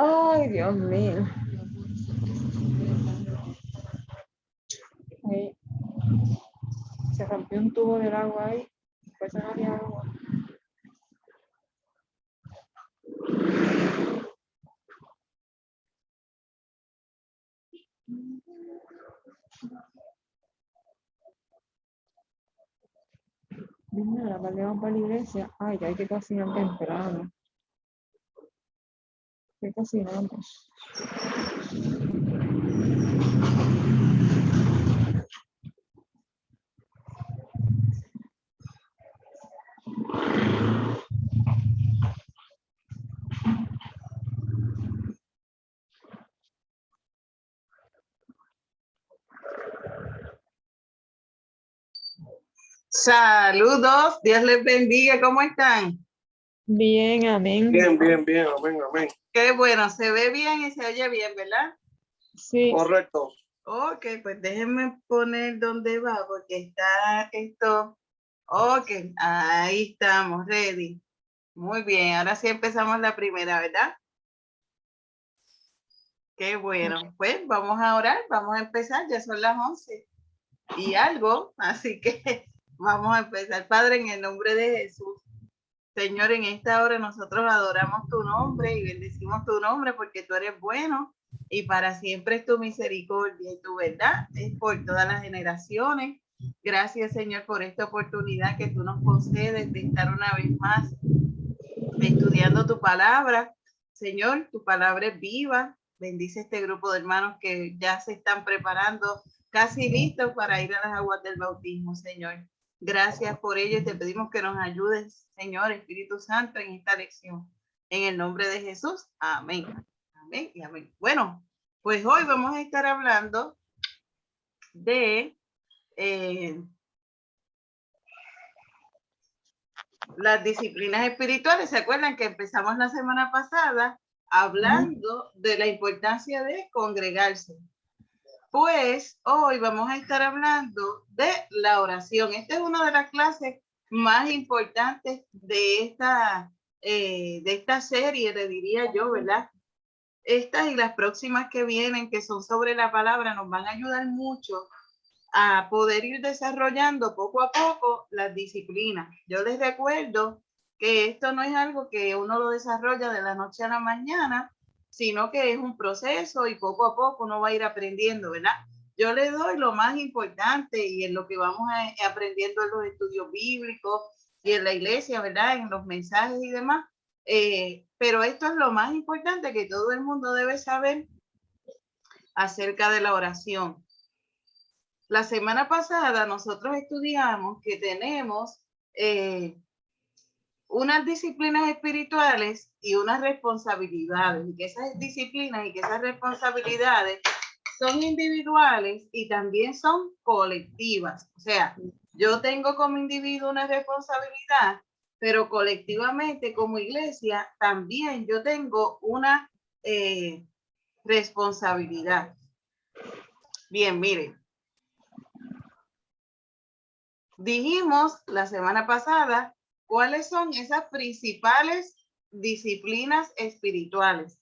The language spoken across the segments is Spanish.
Ay, Dios mío. Ahí se rompió un tubo del agua ahí. Pues no había agua. Mira, la vamos para la iglesia. Ay, ya hay que cocinar temprano. ¿Qué cocinamos? Saludos, Dios les bendiga, ¿cómo están? Bien, amén. Bien, bien, bien, amén, amén. Qué bueno, se ve bien y se oye bien, ¿verdad? Sí. Correcto. Ok, pues déjenme poner dónde va, porque está esto. Ok, ahí estamos, ready. Muy bien, ahora sí empezamos la primera, ¿verdad? Qué bueno, pues vamos a orar, vamos a empezar, ya son las 11 y algo, así que vamos a empezar. Padre, en el nombre de Jesús. Señor, en esta hora nosotros adoramos tu nombre y bendecimos tu nombre porque tú eres bueno y para siempre es tu misericordia y tu verdad es por todas las generaciones. Gracias, Señor, por esta oportunidad que tú nos concedes de estar una vez más estudiando tu palabra. Señor, tu palabra es viva. Bendice este grupo de hermanos que ya se están preparando, casi listos para ir a las aguas del bautismo, Señor. Gracias por ello y te pedimos que nos ayudes, Señor, Espíritu Santo, en esta lección. En el nombre de Jesús, amén. Amén y amén. Bueno, pues hoy vamos a estar hablando de las disciplinas espirituales. ¿Se acuerdan que empezamos la semana pasada hablando de la importancia de congregarse? Pues hoy vamos a estar hablando de la oración. Esta es una de las clases más importantes de esta serie, le diría yo, ¿verdad? Estas y las próximas que vienen, que son sobre la palabra, nos van a ayudar mucho a poder ir desarrollando poco a poco las disciplinas. Yo les recuerdo que esto no es algo que uno lo desarrolla de la noche a la mañana, sino que es un proceso y poco a poco uno va a ir aprendiendo, ¿verdad? Yo les doy lo más importante y en lo que vamos aprendiendo en los estudios bíblicos y en la iglesia, ¿verdad? En los mensajes y demás. Pero esto es lo más importante que todo el mundo debe saber acerca de la oración. La semana pasada nosotros estudiamos que tenemos unas disciplinas espirituales y unas responsabilidades, y que esas disciplinas y que esas responsabilidades son individuales y también son colectivas. O sea, yo tengo como individuo una responsabilidad, pero colectivamente como iglesia también yo tengo una responsabilidad. Bien, miren. Dijimos la semana pasada cuáles son esas principales disciplinas espirituales: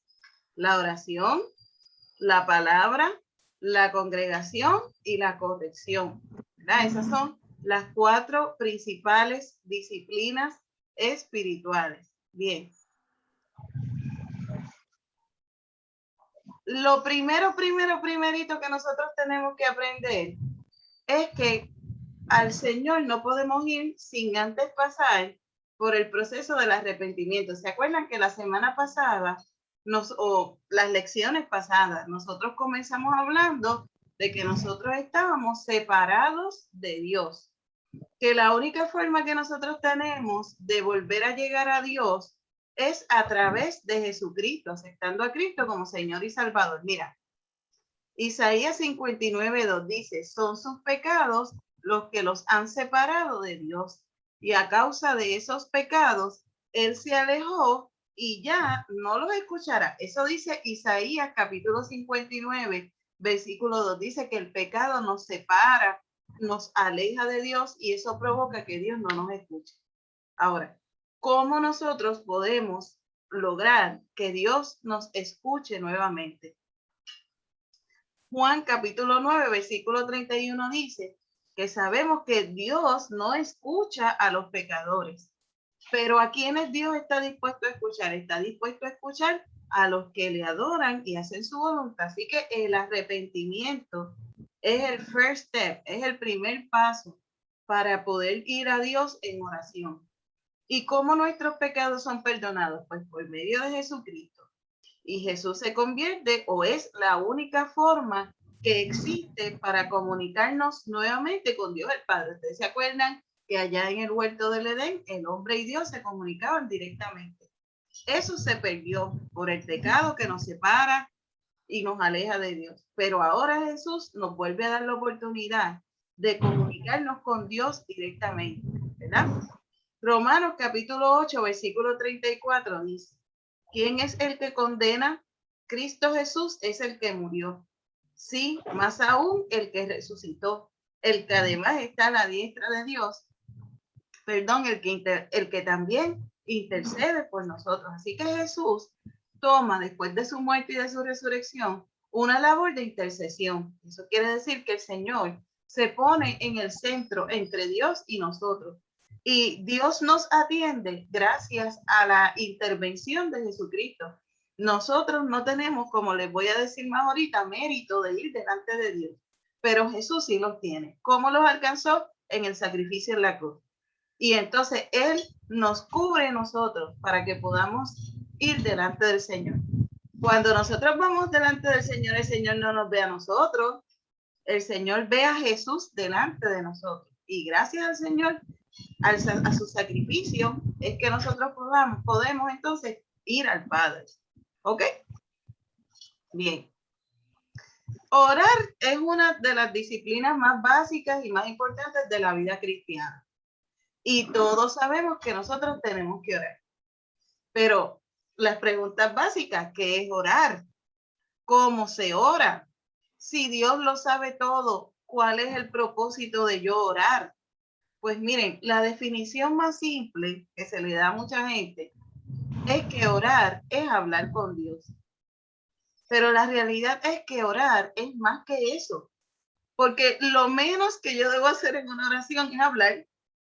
la oración, la palabra, la congregación y la corrección, ¿verdad? Esas son las 4 principales disciplinas espirituales. Bien. Lo primerito que nosotros tenemos que aprender es que al Señor no podemos ir sin antes pasar por el proceso del arrepentimiento. ¿Se acuerdan que la semana pasada, o las lecciones pasadas, nosotros comenzamos hablando de que nosotros estábamos separados de Dios? Que la única forma que nosotros tenemos de volver a llegar a Dios es a través de Jesucristo, aceptando a Cristo como Señor y Salvador. Mira, Isaías 59:2 dice: son sus pecados los que los han separado de Dios, y a causa de esos pecados él se alejó y ya no los escuchará. Eso dice Isaías capítulo 59 versículo 2. Dice que el pecado nos separa, nos aleja de Dios y eso provoca que Dios no nos escuche. Ahora, ¿cómo nosotros podemos lograr que Dios nos escuche nuevamente. Juan capítulo 9, versículo 31 dice que sabemos que Dios no escucha a los pecadores, pero ¿a quienes Dios está dispuesto a escuchar? Está dispuesto a escuchar a los que le adoran y hacen su voluntad. Así que el arrepentimiento es el first step, es el primer paso para poder ir a Dios en oración. ¿Y cómo nuestros pecados son perdonados? Pues por medio de Jesucristo. Y Jesús se convierte o es la única forma que existe para comunicarnos nuevamente con Dios el Padre. ¿Ustedes se acuerdan que allá en el huerto del Edén el hombre y Dios se comunicaban directamente? Eso se perdió por el pecado que nos separa y nos aleja de Dios. Pero ahora Jesús nos vuelve a dar la oportunidad de comunicarnos con Dios directamente, ¿verdad? Romanos capítulo 8, versículo 34 dice: ¿quién es el que condena? Cristo Jesús es el que murió. Sí, más aún el que resucitó, el que además está a la diestra de Dios. Perdón, el que también intercede por nosotros. Así que Jesús toma, después de su muerte y de su resurrección, una labor de intercesión. Eso quiere decir que el Señor se pone en el centro entre Dios y nosotros. Y Dios nos atiende gracias a la intervención de Jesucristo. Nosotros no tenemos, como les voy a decir más ahorita, mérito de ir delante de Dios, pero Jesús sí los tiene. ¿Cómo los alcanzó? En el sacrificio en la cruz. Y entonces Él nos cubre a nosotros para que podamos ir delante del Señor. Cuando nosotros vamos delante del Señor, el Señor no nos ve a nosotros, el Señor ve a Jesús delante de nosotros. Y gracias al Señor, a su sacrificio, es que nosotros podemos entonces ir al Padre. ¿Ok? Bien. Orar es una de las disciplinas más básicas y más importantes de la vida cristiana. Y todos sabemos que nosotros tenemos que orar. Pero las preguntas básicas, ¿qué es orar? ¿Cómo se ora? Si Dios lo sabe todo, ¿cuál es el propósito de yo orar? Pues miren, la definición más simple que se le da a mucha gente es que orar es hablar con Dios. Pero la realidad es que orar es más que eso. Porque lo menos que yo debo hacer en una oración es hablar.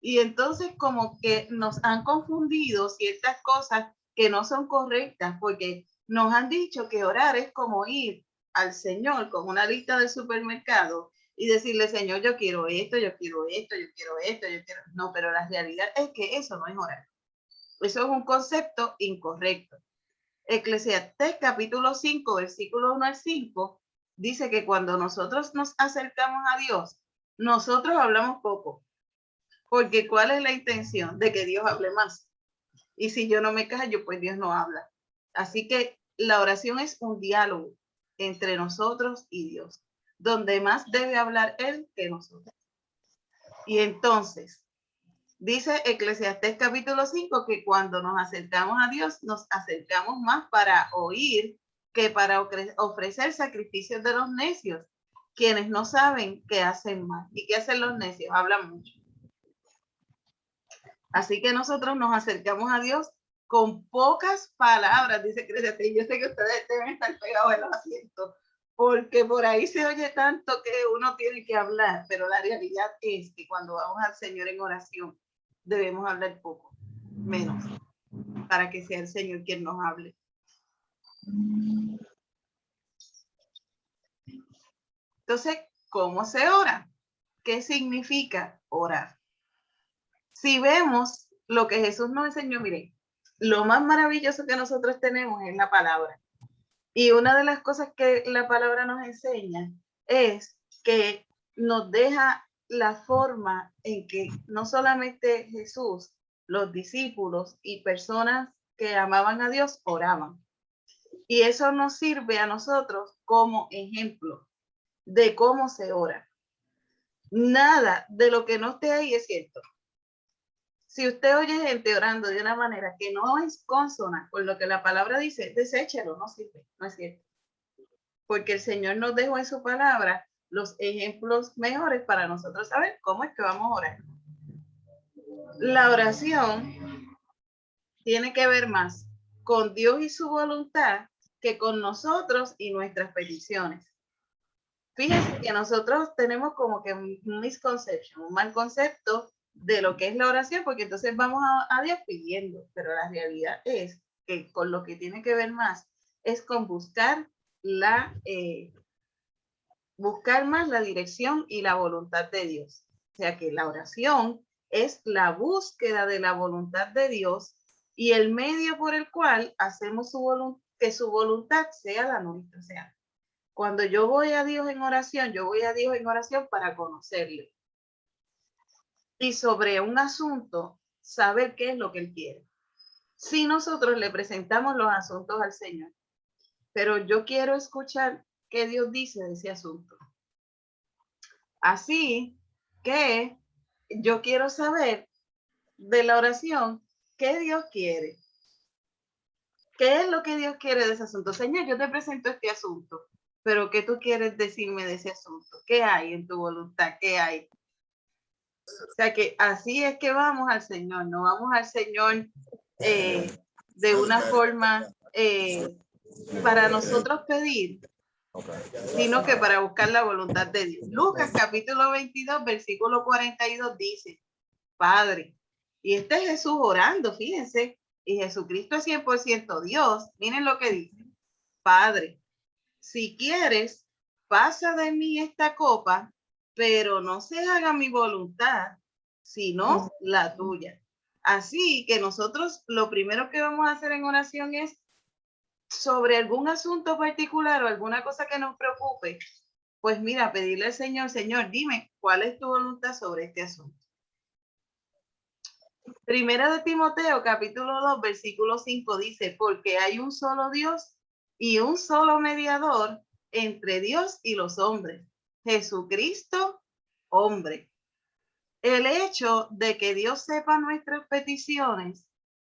Y entonces como que nos han confundido ciertas cosas que no son correctas, porque nos han dicho que orar es como ir al Señor con una lista de supermercado y decirle: Señor, yo quiero esto, yo quiero esto, yo quiero esto, yo quiero... No, pero la realidad es que eso no es orar. Eso es un concepto incorrecto. Eclesiastés capítulo 5, versículo 1 al 5, dice que cuando nosotros nos acercamos a Dios, nosotros hablamos poco. Porque ¿cuál es la intención? De que Dios hable más. Y si yo no me callo, pues Dios no habla. Así que la oración es un diálogo entre nosotros y Dios, donde más debe hablar Él que nosotros. Y entonces, dice Eclesiastés capítulo 5 que cuando nos acercamos a Dios, nos acercamos más para oír que para ofrecer sacrificios de los necios, quienes no saben qué hacen mal. ¿Y qué hacen los necios? Hablan mucho. Así que nosotros nos acercamos a Dios con pocas palabras, dice Eclesiastés. Yo sé que ustedes deben estar pegados en los asientos, porque por ahí se oye tanto que uno tiene que hablar, pero la realidad es que cuando vamos al Señor en oración, debemos hablar poco, menos, para que sea el Señor quien nos hable. Entonces, ¿cómo se ora? ¿Qué significa orar? Si vemos lo que Jesús nos enseñó, miren, lo más maravilloso que nosotros tenemos es la palabra. Y una de las cosas que la palabra nos enseña es que nos deja la forma en que no solamente Jesús, los discípulos y personas que amaban a Dios oraban. Y eso nos sirve a nosotros como ejemplo de cómo se ora. Nada de lo que no esté ahí es cierto. Si usted oye gente orando de una manera que no es consona con lo que la palabra dice, deséchelo, no sirve, no es cierto. Porque el Señor nos dejó en su palabra los ejemplos mejores para nosotros saber cómo es que vamos a orar. La oración tiene que ver más con Dios y su voluntad que con nosotros y nuestras peticiones. Fíjense que nosotros tenemos como que un misconception, un mal concepto de lo que es la oración, porque entonces vamos a Dios pidiendo, pero la realidad es que con lo que tiene que ver más es con buscar más la dirección y la voluntad de Dios. O sea que la oración es la búsqueda de la voluntad de Dios y el medio por el cual hacemos que su voluntad sea la nuestra. O sea, cuando yo voy a Dios en oración, yo voy a Dios en oración para conocerle. Y sobre un asunto, saber qué es lo que Él quiere. Si nosotros le presentamos los asuntos al Señor, pero yo quiero escuchar qué Dios dice de ese asunto. Así que yo quiero saber de la oración qué Dios quiere. ¿Qué es lo que Dios quiere de ese asunto? Señor, yo te presento este asunto, pero ¿qué tú quieres decirme de ese asunto? ¿Qué hay en tu voluntad? ¿Qué hay? O sea que así es que vamos al Señor, no vamos al Señor de una forma para nosotros pedir, sino que para buscar la voluntad de Dios. Lucas capítulo 22, versículo 42 dice, Padre, y este es Jesús orando, fíjense, y Jesucristo es 100% Dios. Miren lo que dice, Padre, si quieres, pasa de mí esta copa, pero no se haga mi voluntad, sino la tuya. Así que nosotros lo primero que vamos a hacer en oración es sobre algún asunto particular o alguna cosa que nos preocupe, pues mira, pedirle al Señor, Señor, dime cuál es tu voluntad sobre este asunto. Primera de Timoteo, capítulo 2, versículo 5 dice, porque hay un solo Dios y un solo mediador entre Dios y los hombres, Jesucristo, hombre. El hecho de que Dios sepa nuestras peticiones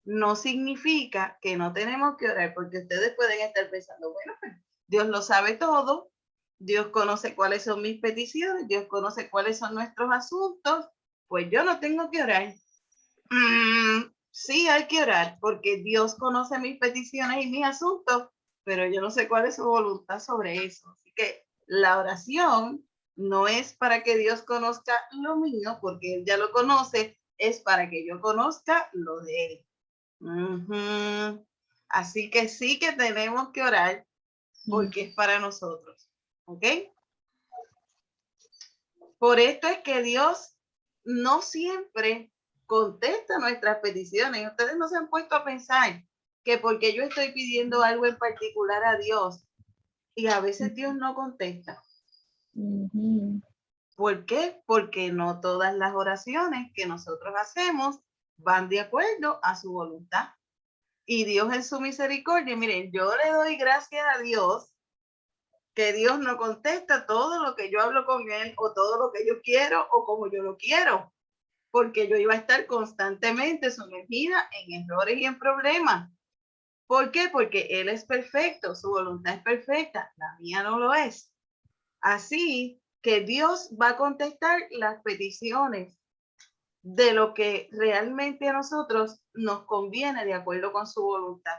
no significa que no tenemos que orar, porque ustedes pueden estar pensando, bueno, pues Dios lo sabe todo, Dios conoce cuáles son mis peticiones, Dios conoce cuáles son nuestros asuntos, pues yo no tengo que orar. Sí, hay que orar, porque Dios conoce mis peticiones y mis asuntos, pero yo no sé cuál es su voluntad sobre eso. Así que la oración no es para que Dios conozca lo mío, porque Él ya lo conoce, es para que yo conozca lo de Él. Así que sí que tenemos que orar porque es para nosotros. ¿Ok? Por esto es que Dios no siempre contesta nuestras peticiones. Ustedes no se han puesto a pensar que porque yo estoy pidiendo algo en particular a Dios y a veces Dios no contesta. ¿Por qué? Porque no todas las oraciones que nosotros hacemos van de acuerdo a su voluntad. Y Dios en su misericordia, miren, yo le doy gracias a Dios que Dios no contesta todo lo que yo hablo con Él o todo lo que yo quiero o como yo lo quiero, porque yo iba a estar constantemente sumergida en errores y en problemas. ¿Por qué? Porque Él es perfecto, su voluntad es perfecta, la mía no lo es. Así que Dios va a contestar las peticiones de lo que realmente a nosotros nos conviene de acuerdo con su voluntad.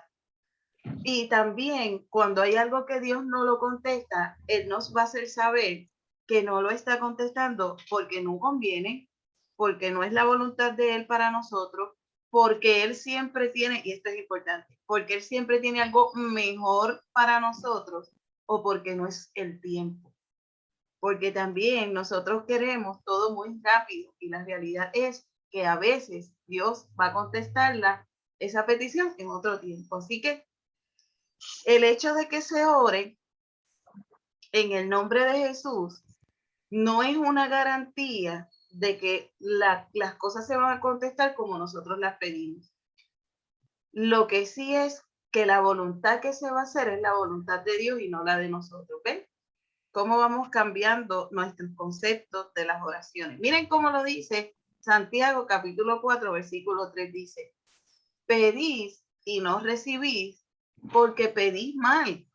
Y también cuando hay algo que Dios no lo contesta, Él nos va a hacer saber que no lo está contestando porque no conviene, porque no es la voluntad de Él para nosotros, porque Él siempre tiene, y esto es importante, porque Él siempre tiene algo mejor para nosotros o porque no es el tiempo. Porque también nosotros queremos todo muy rápido y la realidad es que a veces Dios va a contestarla, esa petición, en otro tiempo. Así que el hecho de que se ore en el nombre de Jesús no es una garantía de que las cosas se van a contestar como nosotros las pedimos. Lo que sí es que la voluntad que se va a hacer es la voluntad de Dios y no la de nosotros. ¿Ven? Cómo vamos cambiando nuestros conceptos de las oraciones. Miren cómo lo dice Santiago capítulo 4, versículo 3 dice, pedís y no recibís porque pedís mal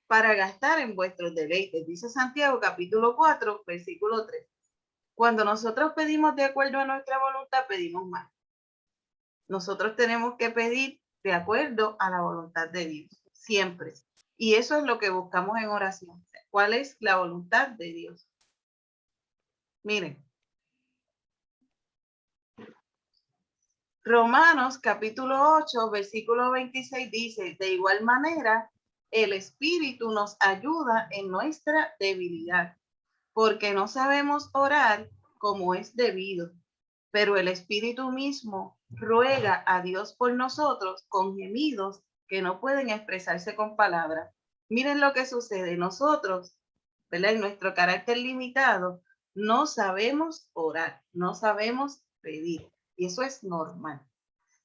para gastar en vuestros deleites. Dice Santiago capítulo 4, versículo 3. Cuando nosotros pedimos de acuerdo a nuestra voluntad, pedimos mal. Nosotros tenemos que pedir de acuerdo a la voluntad de Dios, siempre. Y eso es lo que buscamos en oración. ¿Cuál es la voluntad de Dios? Miren. Romanos capítulo 8, versículo 26 dice, de igual manera, el Espíritu nos ayuda en nuestra debilidad, porque no sabemos orar como es debido, pero el Espíritu mismo ruega a Dios por nosotros con gemidos que no pueden expresarse con palabras. Miren lo que sucede. Nosotros, ¿verdad? En nuestro carácter limitado, no sabemos orar, no sabemos pedir. Y eso es normal.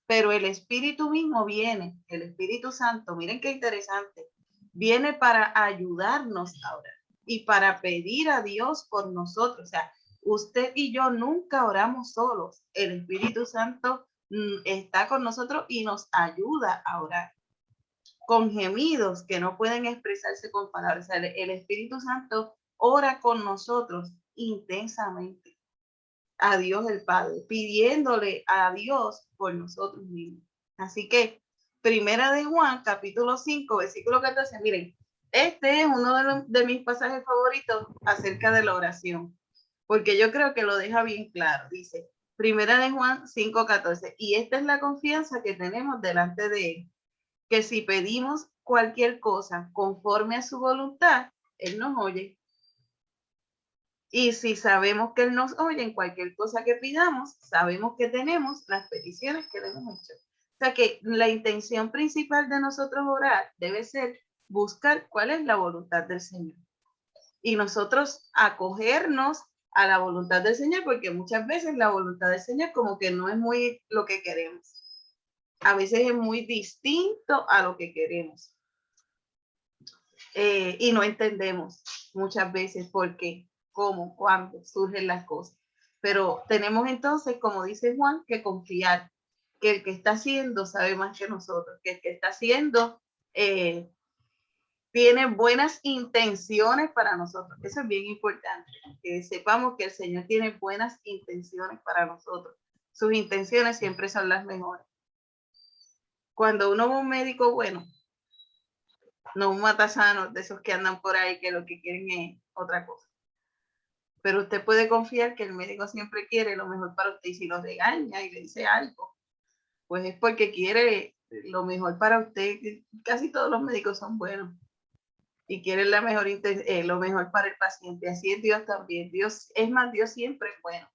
Pero el Espíritu mismo viene, el Espíritu Santo, miren qué interesante, viene para ayudarnos a orar y para pedir a Dios por nosotros. O sea, usted y yo nunca oramos solos. El Espíritu Santo está con nosotros y nos ayuda a orar con gemidos que no pueden expresarse con palabras. O sea, el Espíritu Santo ora con nosotros intensamente a Dios el Padre, pidiéndole a Dios por nosotros mismos. Así que, primera de Juan, capítulo 5, versículo 14, miren, este es uno de mis pasajes favoritos acerca de la oración, porque yo creo que lo deja bien claro. Dice, primera de Juan 5, 14, y esta es la confianza que tenemos delante de él, que si pedimos cualquier cosa conforme a su voluntad, él nos oye. Y si sabemos que él nos oye en cualquier cosa que pidamos, sabemos que tenemos las peticiones que le hemos hecho. O sea que la intención principal de nosotros orar debe ser buscar cuál es la voluntad del Señor. Y nosotros acogernos a la voluntad del Señor, porque muchas veces la voluntad del Señor como que no es muy lo que queremos. A veces es muy distinto a lo que queremos. Y no entendemos muchas veces por qué, cómo, cuándo surgen las cosas. Pero tenemos entonces, como dice Juan, que confiar que el que está haciendo sabe más que nosotros, que el que está haciendo tiene buenas intenciones para nosotros. Eso es bien importante, que sepamos que el Señor tiene buenas intenciones para nosotros. Sus intenciones siempre son las mejores. Cuando uno va a un médico bueno, no un matasano de esos que andan por ahí que lo que quieren es otra cosa. Pero usted puede confiar que el médico siempre quiere lo mejor para usted, y si lo regaña y le dice algo, pues es porque quiere lo mejor para usted. Casi todos los médicos son buenos y quieren lo mejor para el paciente. Así es Dios también. Dios, es más, Dios siempre es bueno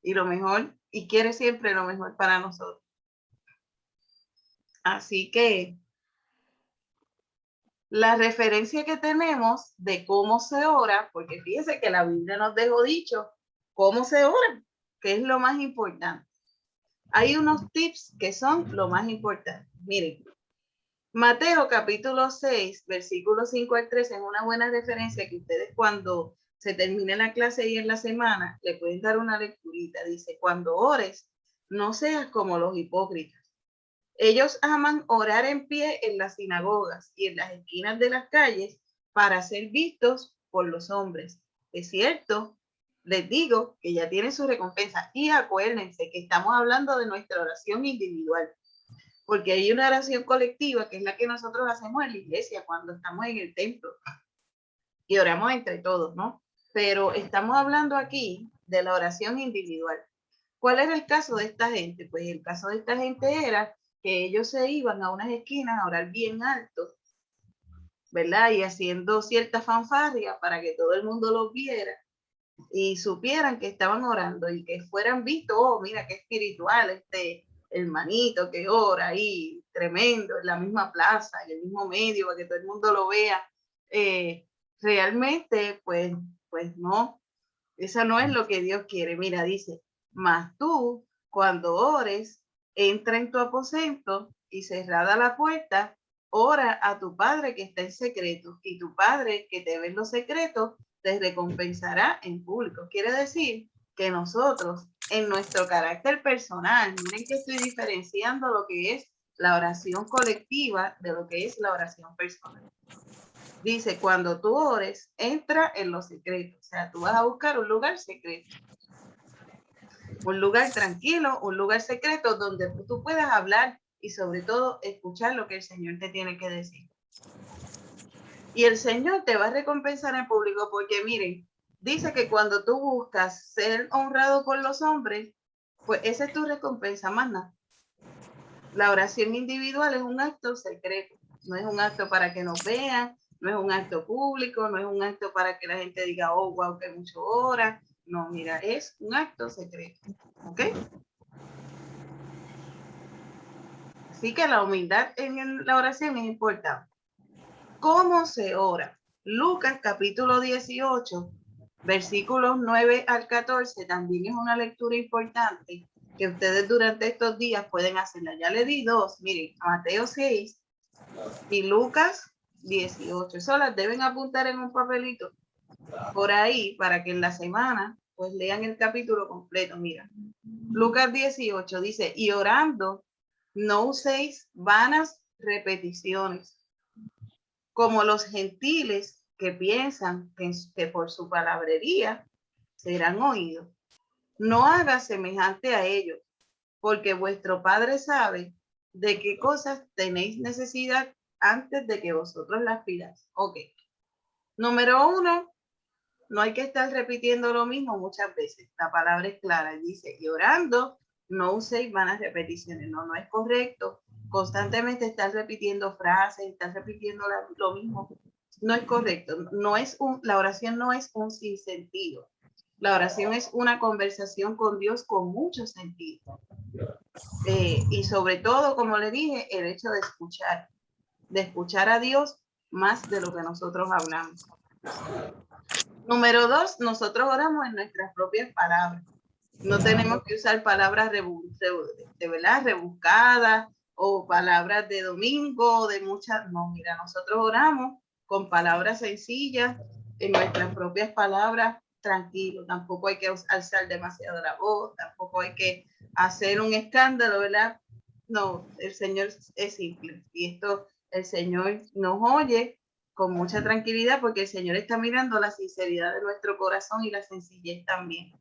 y lo mejor, y quiere siempre lo mejor para nosotros. Así que la referencia que tenemos de cómo se ora, porque fíjese que la Biblia nos dejó dicho cómo se ora, que es lo más importante. Hay unos tips que son lo más importante. Miren, Mateo capítulo 6, versículo 5 al 13 es una buena referencia que ustedes cuando se termine la clase y en la semana le pueden dar una lecturita. Dice, cuando ores, no seas como los hipócritas. Ellos aman orar en pie en las sinagogas y en las esquinas de las calles para ser vistos por los hombres. Es cierto, les digo que ya tienen su recompensa. Y acuérdense que estamos hablando de nuestra oración individual, porque hay una oración colectiva que es la que nosotros hacemos en la iglesia cuando estamos en el templo y oramos entre todos, ¿no? Pero estamos hablando aquí de la oración individual. ¿Cuál era el caso de esta gente? Pues el caso de esta gente era que ellos se iban a unas esquinas a orar bien alto, ¿verdad? Y haciendo cierta fanfarria para que todo el mundo los viera y supieran que estaban orando y que fueran vistos, oh, mira qué espiritual este hermanito que ora ahí, tremendo, en la misma plaza, en el mismo medio, para que todo el mundo lo vea. Realmente, pues no, eso no es lo que Dios quiere. Mira, dice, mas tú, cuando ores, entra en tu aposento y cerrada la puerta, ora a tu Padre que está en secreto, y tu Padre que te ve en los secretos te recompensará en público. Quiere decir que nosotros, en nuestro carácter personal, miren que estoy diferenciando lo que es la oración colectiva de lo que es la oración personal. Dice, cuando tú ores, entra en los secretos. O sea, tú vas a buscar un lugar secreto. Un lugar tranquilo, un lugar secreto donde tú puedas hablar y sobre todo escuchar lo que el Señor te tiene que decir. Y el Señor te va a recompensar en público porque miren, dice que cuando tú buscas ser honrado por los hombres, pues esa es tu recompensa, más nada. La oración individual es un acto secreto, no es un acto para que nos vean, no es un acto público, no es un acto para que la gente diga, oh, wow, que mucho ora. No, mira, es un acto secreto, ¿ok? Así que la humildad en la oración es importante. ¿Cómo se ora? Lucas capítulo 18, versículos 9 al 14, también es una lectura importante que ustedes durante estos días pueden hacerla. Ya le di dos, miren, Mateo 6 y Lucas 18. Eso las deben apuntar en un papelito por ahí para que en la semana pues lean el capítulo completo. Mira, Lucas 18 dice, y orando, no uséis vanas repeticiones, como los gentiles que piensan que por su palabrería serán oídos. No hagas semejante a ellos, porque vuestro Padre sabe de qué cosas tenéis necesidad antes de que vosotros las pidáis. Ok. Número 1, no hay que estar repitiendo lo mismo muchas veces. La palabra es clara. Dice, y orando, no uséis vanas repeticiones. No, no es correcto. Constantemente estar repitiendo frases, estar repitiendo lo mismo. No es correcto. La oración no es un sinsentido. La oración es una conversación con Dios con mucho sentido. Y sobre todo, como le dije, el hecho de escuchar a Dios más de lo que nosotros hablamos. Número 2, nosotros oramos en nuestras propias palabras. No tenemos que usar palabras rebuscadas o palabras de domingo, de muchas. No, mira, nosotros oramos con palabras sencillas, en nuestras propias palabras, tranquilo. Tampoco hay que alzar demasiado la voz, tampoco hay que hacer un escándalo, ¿verdad? No, el Señor es simple. Y esto, el Señor nos oye con mucha tranquilidad porque el Señor está mirando la sinceridad de nuestro corazón y la sencillez también.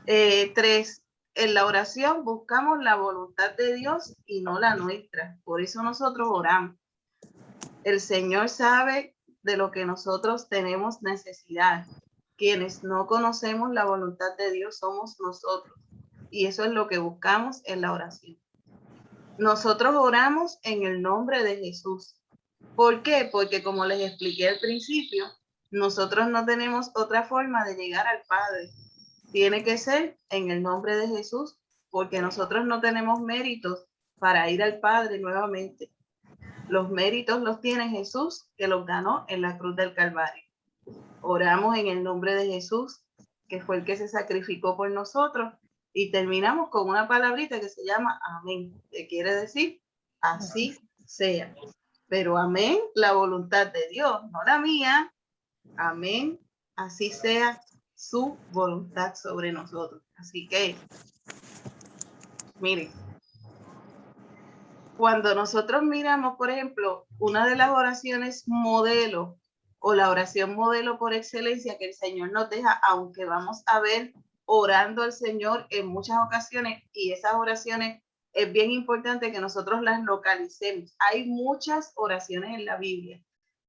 3, en la oración buscamos la voluntad de Dios y no la nuestra. Por eso nosotros oramos. El Señor sabe de lo que nosotros tenemos necesidad. Quienes no conocemos la voluntad de Dios somos nosotros. Y eso es lo que buscamos en la oración. Nosotros oramos en el nombre de Jesús. ¿Por qué? Porque como les expliqué al principio, nosotros no tenemos otra forma de llegar al Padre. Tiene que ser en el nombre de Jesús, porque nosotros no tenemos méritos para ir al Padre nuevamente. Los méritos los tiene Jesús, que los ganó en la cruz del Calvario. Oramos en el nombre de Jesús, que fue el que se sacrificó por nosotros, y terminamos con una palabrita que se llama amén, que quiere decir así sea. Pero amén, la voluntad de Dios, no la mía. Amén, así sea su voluntad sobre nosotros. Así que, miren, cuando nosotros miramos, por ejemplo, una de las oraciones modelo o la oración modelo por excelencia que el Señor nos deja, aunque vamos a ver orando al Señor en muchas ocasiones, y esas oraciones es bien importante que nosotros las localicemos. Hay muchas oraciones en la Biblia.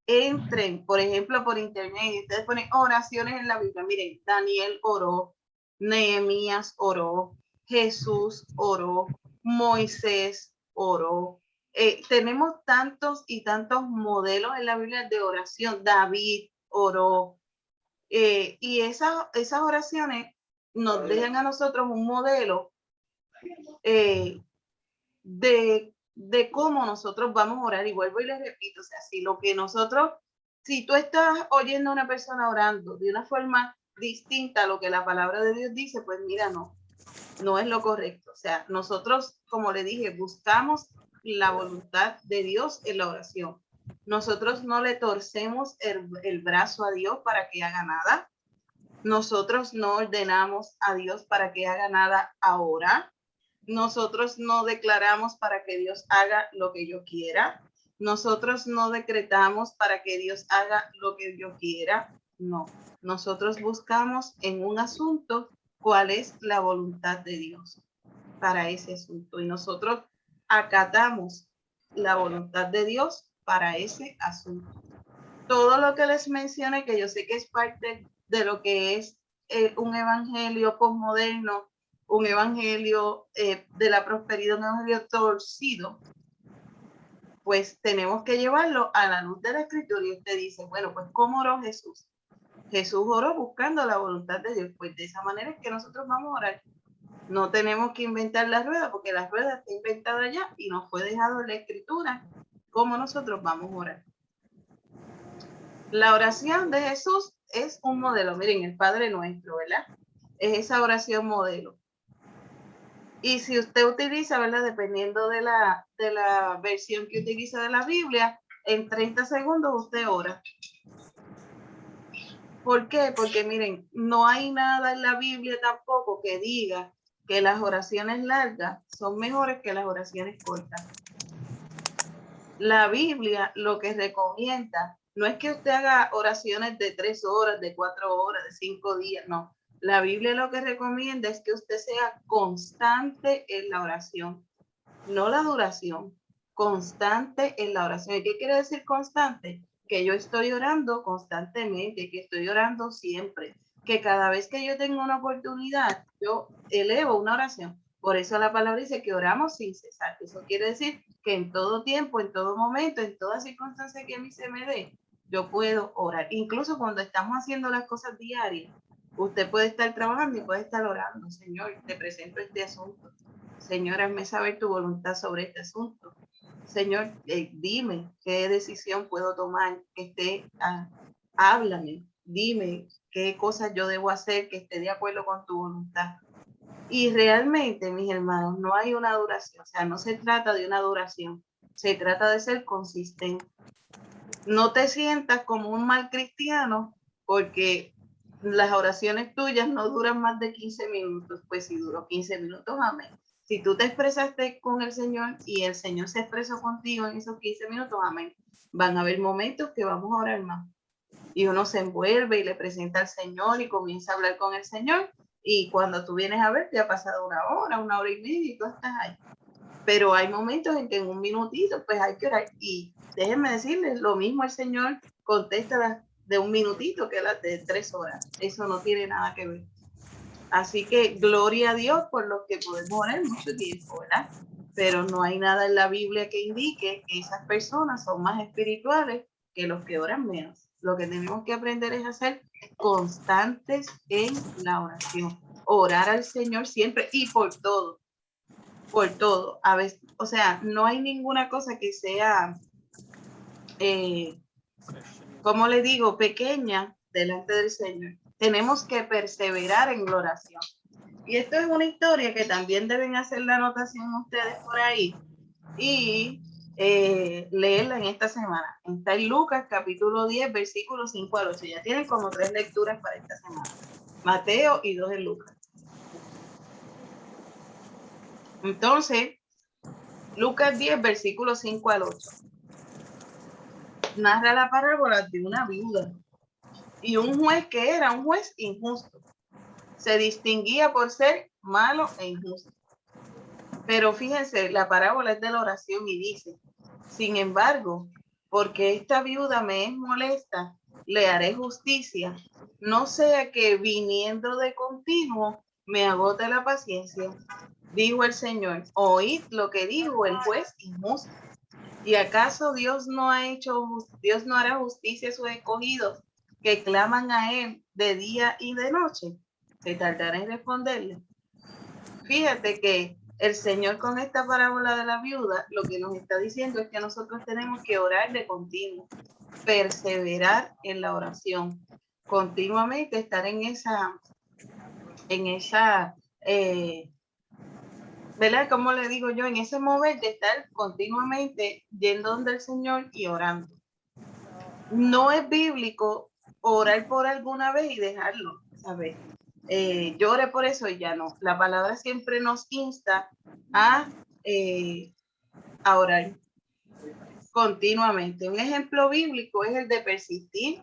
Entren, por ejemplo, por internet y ustedes ponen oraciones en la Biblia. Miren, Daniel oró, Nehemías oró, Jesús oró, Moisés oró. Tenemos tantos y tantos modelos en la Biblia de oración. David oró. Y esas oraciones nos dejan a nosotros un modelo de cómo nosotros vamos a orar. Y vuelvo y les repito, o sea, si tú estás oyendo a una persona orando de una forma distinta a lo que la palabra de Dios dice, pues mira, no es lo correcto. O sea, nosotros, como le dije, buscamos la voluntad de Dios en la oración. Nosotros no le torcemos el brazo a Dios para que haga nada. Nosotros no ordenamos a Dios para que haga nada ahora. Nosotros no declaramos para que Dios haga lo que yo quiera. Nosotros no decretamos para que Dios haga lo que yo quiera. No, nosotros buscamos en un asunto cuál es la voluntad de Dios para ese asunto. Y nosotros acatamos la voluntad de Dios para ese asunto. Todo lo que les mencioné, que yo sé que es parte de lo que es un evangelio posmoderno, un evangelio de la prosperidad, un evangelio torcido, pues tenemos que llevarlo a la luz de la Escritura. Y usted dice, bueno, pues ¿cómo oró Jesús? Jesús oró buscando la voluntad de Dios. Pues de esa manera es que nosotros vamos a orar. No tenemos que inventar la rueda, porque la rueda está inventada ya y nos fue dejado en la Escritura cómo nosotros vamos a orar. La oración de Jesús es un modelo. Miren, el Padre Nuestro, ¿verdad? Es esa oración modelo. Y si usted utiliza, ¿verdad? Dependiendo de la versión que utiliza de la Biblia, en 30 segundos usted ora. ¿Por qué? Porque miren, no hay nada en la Biblia tampoco que diga que las oraciones largas son mejores que las oraciones cortas. La Biblia lo que recomienda no es que usted haga oraciones de 3 horas, de 4 horas, de 5 días, no. La Biblia lo que recomienda es que usted sea constante en la oración, no la duración, constante en la oración. ¿Y qué quiere decir constante? Que yo estoy orando constantemente, que estoy orando siempre, que cada vez que yo tengo una oportunidad, yo elevo una oración. Por eso la palabra dice que oramos sin cesar. Eso quiere decir que en todo tiempo, en todo momento, en toda circunstancia que a mí se me dé, yo puedo orar. Incluso cuando estamos haciendo las cosas diarias, usted puede estar trabajando y puede estar orando. Señor, te presento este asunto. Señor, hazme saber tu voluntad sobre este asunto. Señor, dime qué decisión puedo tomar, háblame, dime qué cosas yo debo hacer que esté de acuerdo con tu voluntad. Y realmente, mis hermanos, no hay una duración, o sea, no se trata de una duración, se trata de ser consistente. No te sientas como un mal cristiano porque las oraciones tuyas no duran más de 15 minutos, pues si duró 15 minutos, amén. Si tú te expresaste con el Señor y el Señor se expresó contigo en esos 15 minutos, amén. Van a haber momentos que vamos a orar más. Y uno se envuelve y le presenta al Señor y comienza a hablar con el Señor. Y cuando tú vienes a ver, te ha pasado una hora y media y tú estás ahí. Pero hay momentos en que en un minutito, pues hay que orar. Y déjenme decirles, lo mismo el Señor contesta las de un minutito que las de 3 horas. Eso no tiene nada que ver. Así que gloria a Dios por los que podemos orar mucho tiempo, ¿verdad? Pero no hay nada en la Biblia que indique que esas personas son más espirituales que los que oran menos. Lo que tenemos que aprender es a ser constantes en la oración. Orar al Señor siempre y por todo. Por todo. A veces, o sea, no hay ninguna cosa que sea, como le digo, pequeña delante del Señor. Tenemos que perseverar en la oración. Y esto es una historia que también deben hacer la anotación ustedes por ahí y leerla en esta semana. Está en Lucas capítulo 10, versículos 5 al 8. Ya tienen como 3 lecturas para esta semana. Mateo y 2 en Lucas. Entonces, Lucas 10, versículos 5 al 8. Narra la parábola de una viuda y un juez que era un juez injusto. Se distinguía por ser malo e injusto. Pero fíjense, la parábola es de la oración y dice, sin embargo, porque esta viuda me es molesta, le haré justicia, no sea que viniendo de continuo me agote la paciencia. Dijo el Señor, oíd lo que dijo el juez injusto. ¿Y acaso Dios no hará justicia a sus escogidos que claman a él de día y de noche? ¿Se tardará en responderle? Fíjate que el Señor con esta parábola de la viuda lo que nos está diciendo es que nosotros tenemos que orar de continuo, perseverar en la oración, continuamente estar en esa, ¿verdad? Como le digo yo, en ese mover de estar continuamente yendo donde el Señor y orando. No es bíblico orar por alguna vez y dejarlo, ¿sabes? Yo oré por eso y ya no. La palabra siempre nos insta a orar continuamente. Un ejemplo bíblico es el de persistir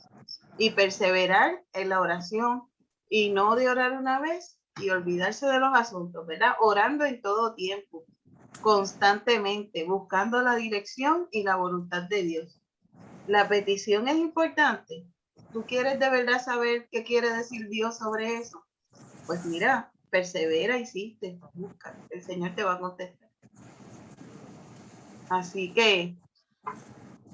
y perseverar en la oración y no de orar una vez y olvidarse de los asuntos, ¿verdad? Orando en todo tiempo. constantemente, buscando la dirección y la voluntad de Dios. La petición es importante. ¿Tú quieres de verdad saber qué quiere decir Dios sobre eso? Pues mira, persevera, insiste, busca. El Señor te va a contestar. Así que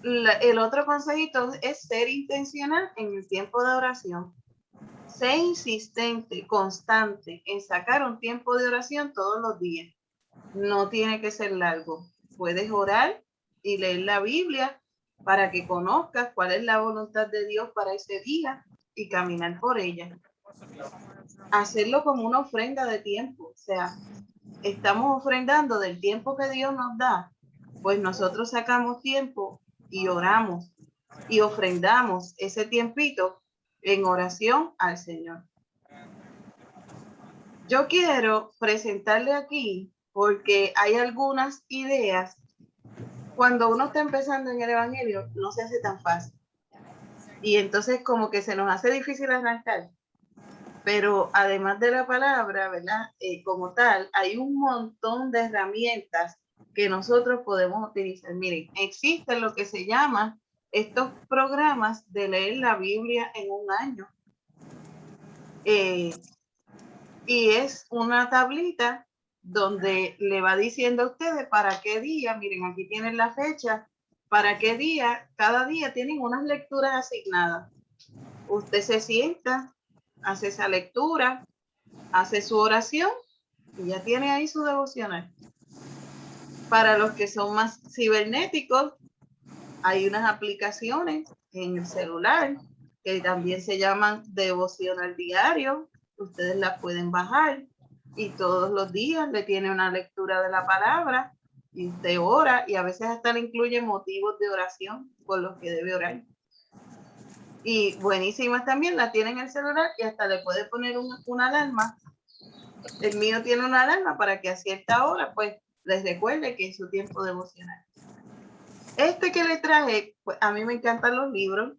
el otro consejito es ser intencional en el tiempo de oración. Sé insistente, constante en sacar un tiempo de oración todos los días. No tiene que ser largo. Puedes orar y leer la Biblia para que conozcas cuál es la voluntad de Dios para ese día y caminar por ella. Hacerlo como una ofrenda de tiempo. O sea, estamos ofrendando del tiempo que Dios nos da. Pues nosotros sacamos tiempo y oramos y ofrendamos ese tiempito en oración al Señor. Yo quiero presentarle aquí porque hay algunas ideas. Cuando uno está empezando en el Evangelio, no se hace tan fácil. Y entonces como que se nos hace difícil arrancar. Pero además de la palabra, ¿verdad? Como tal, hay un montón de herramientas que nosotros podemos utilizar. Miren, existen lo que se llama estos programas de leer la Biblia en un año. Y es una tablita donde le va diciendo a ustedes para qué día, miren, aquí tienen la fecha, para qué día, cada día tienen unas lecturas asignadas. Usted se sienta, hace esa lectura, hace su oración y ya tiene ahí su devocional. Para los que son más cibernéticos, hay unas aplicaciones en el celular que también se llaman devocional diario. Ustedes las pueden bajar y todos los días le tiene una lectura de la palabra y usted ora y a veces hasta le incluye motivos de oración por los que debe orar. Y buenísimas también, la tiene en el celular y hasta le puede poner una alarma. El mío tiene una alarma para que a cierta hora pues les recuerde que es su tiempo devocional. Este que le traje, pues a mí me encantan los libros.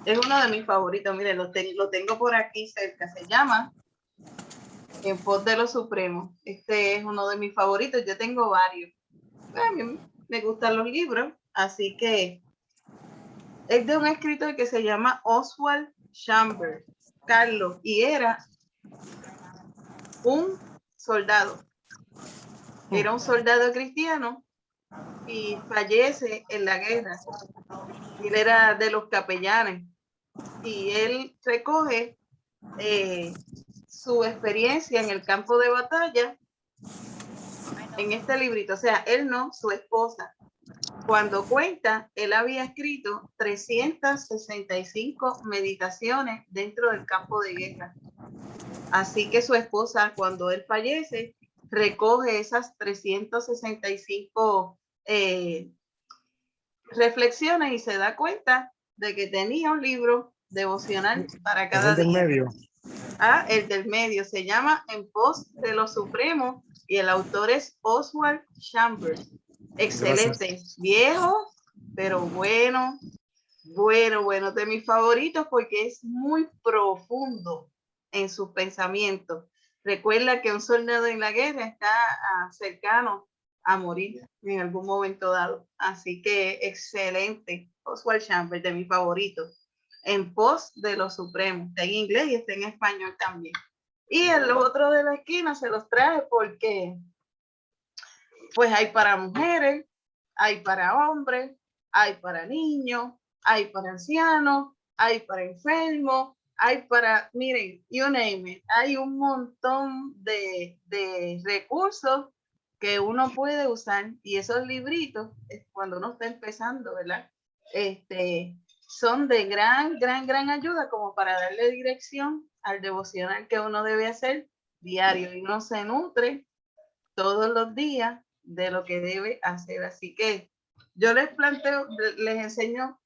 Es uno de mis favoritos. Miren, lo tengo por aquí cerca. Se llama En pos de lo supremo. Este es uno de mis favoritos. Yo tengo varios. A mí me gustan los libros, así que es de un escritor que se llama Oswald Chambers, Carlos, y era un soldado. Era un soldado cristiano y fallece en la guerra. Él era de los capellanes y él recoge su experiencia en el campo de batalla en este librito. O sea, él no, su esposa. Cuando cuenta, él había escrito 365 meditaciones dentro del campo de guerra. Así que su esposa, cuando él fallece, recoge esas 365 reflexiones y se da cuenta de que tenía un libro devocional para cada día. Medio. Ah, el del medio se llama En pos de lo supremo y el autor es Oswald Chambers. Excelente. Gracias. Viejo, pero bueno, de mis favoritos porque es muy profundo en sus pensamientos. Recuerda que un soldado en la guerra está cercano a morir en algún momento dado. Así que excelente. Oswald Chambers, de mis favoritos. En pos de lo supremo. Está en inglés y está en español también. Y el otro de la esquina se los traje porque pues hay para mujeres, hay para hombres, hay para niños, hay para ancianos, hay para enfermos, hay para, miren, you name it, hay un montón de recursos que uno puede usar y esos libritos, cuando uno está empezando, ¿verdad? Son de gran ayuda como para darle dirección al devocional que uno debe hacer diario y uno se nutre todos los días de lo que debe hacer. Así que yo les planteo, les enseño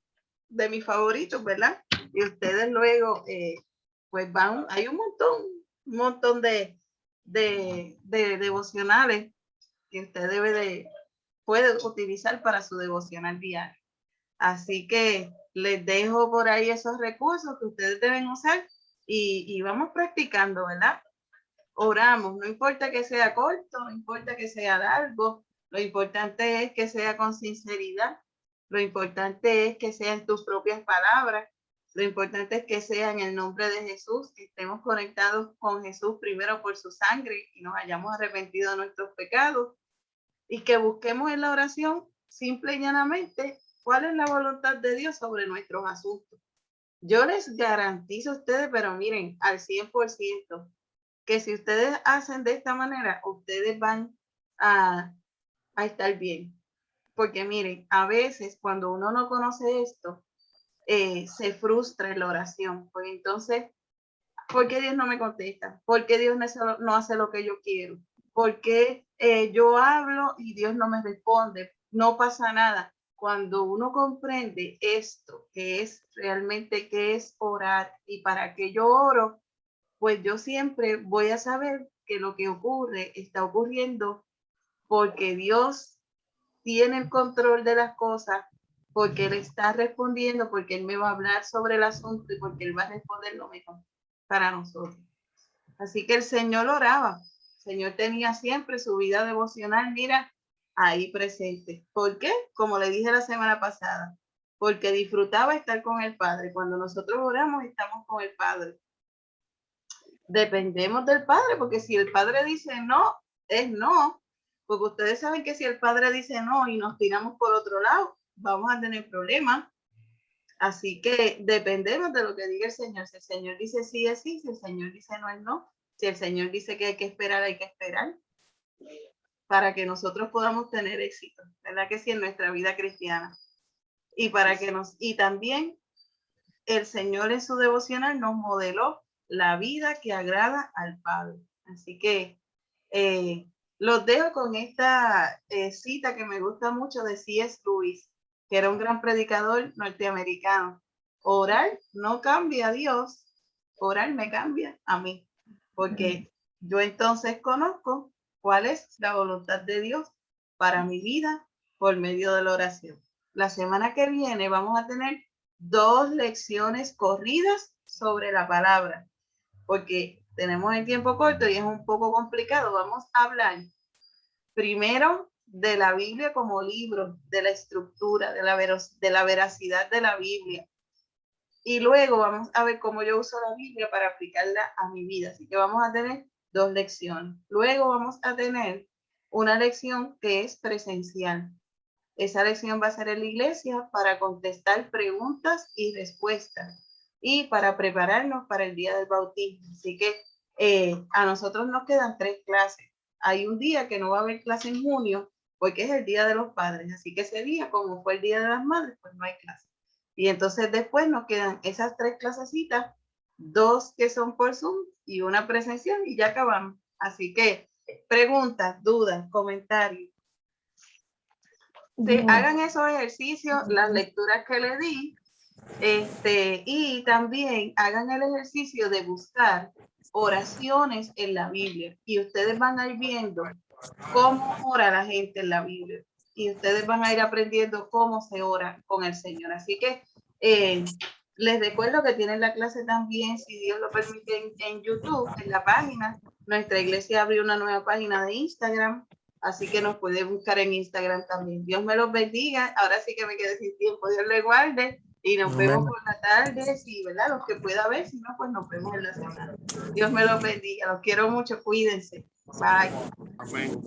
de mis favoritos, ¿verdad? Y ustedes luego, pues van, hay un montón de devocionales que usted puede utilizar para su devocional diario. Así que les dejo por ahí esos recursos que ustedes deben usar y vamos practicando, ¿verdad? oramos, no importa que sea corto, no importa que sea largo, lo importante es que sea con sinceridad, lo importante es que sea en tus propias palabras, lo importante es que sea en el nombre de Jesús, que estemos conectados con Jesús primero por su sangre y nos hayamos arrepentido de nuestros pecados y que busquemos en la oración simple y llanamente cuál es la voluntad de Dios sobre nuestros asuntos. Yo les garantizo a ustedes, pero miren, al 100%, que si ustedes hacen de esta manera, ustedes van a estar bien. Porque miren, a veces cuando uno no conoce esto, se frustra en la oración. Pues entonces, ¿por qué Dios no me contesta? ¿Por qué Dios no hace lo que yo quiero? ¿Por qué yo hablo y Dios no me responde? No pasa nada. Cuando uno comprende esto, que es realmente qué es orar y para qué yo oro, pues yo siempre voy a saber que lo que ocurre está ocurriendo porque Dios tiene el control de las cosas, porque Él está respondiendo, porque Él me va a hablar sobre el asunto y porque Él va a responder lo mejor para nosotros. Así que el Señor oraba, el Señor tenía siempre su vida devocional, mira, ahí presente. ¿Por qué? Como le dije la semana pasada, porque disfrutaba estar con el Padre. Cuando nosotros oramos, estamos con el Padre. Dependemos del Padre, porque si el Padre dice no, es no. Porque ustedes saben que si el Padre dice no y nos tiramos por otro lado, vamos a tener problemas. Así que dependemos de lo que diga el Señor. Si el Señor dice sí, es sí. Si el Señor dice no, es no. Si el Señor dice que hay que esperar, hay que esperar para que nosotros podamos tener éxito, ¿verdad que sí? En nuestra vida cristiana. Y para que y también el Señor en su devocional nos modeló la vida que agrada al Padre. Así que los dejo con esta cita que me gusta mucho de C.S. Lewis, que era un gran predicador norteamericano. Orar no cambia a Dios, orar me cambia a mí, porque yo entonces conozco cuál es la voluntad de Dios para mi vida por medio de la oración. La semana que viene vamos a tener 2 lecciones corridas sobre la palabra, porque tenemos el tiempo corto y es un poco complicado. Vamos a hablar primero de la Biblia como libro, de la estructura, de la veracidad de la Biblia. Y luego vamos a ver cómo yo uso la Biblia para aplicarla a mi vida. Así que vamos a tener 2 lecciones. Luego vamos a tener una lección que es presencial. Esa lección va a ser en la iglesia para contestar preguntas y respuestas y para prepararnos para el día del bautismo. Así que a nosotros nos quedan 3 clases. Hay un día que no va a haber clase en junio porque es el Día de los Padres. Así que ese día, como fue el Día de las Madres, pues no hay clase. Y entonces después nos quedan esas 3 clasecitas, 2 que son por Zoom y una presencial y ya acabamos. Así que preguntas, dudas, comentarios. Sí, hagan esos ejercicios, las lecturas que le di, y también hagan el ejercicio de buscar oraciones en la Biblia y ustedes van a ir viendo cómo ora la gente en la Biblia y ustedes van a ir aprendiendo cómo se ora con el Señor. Así que les recuerdo que tienen la clase también, si Dios lo permite, en YouTube, en la página. Nuestra iglesia abrió una nueva página de Instagram, así que nos puede buscar en Instagram también. Dios me los bendiga. Ahora sí que me quedé sin tiempo. Dios le guarde y nos vemos por la tarde, sí, ¿verdad? Los que pueda ver, si no, pues nos vemos en la semana. Dios me los bendiga. Los quiero mucho. Cuídense. Bye. Amén.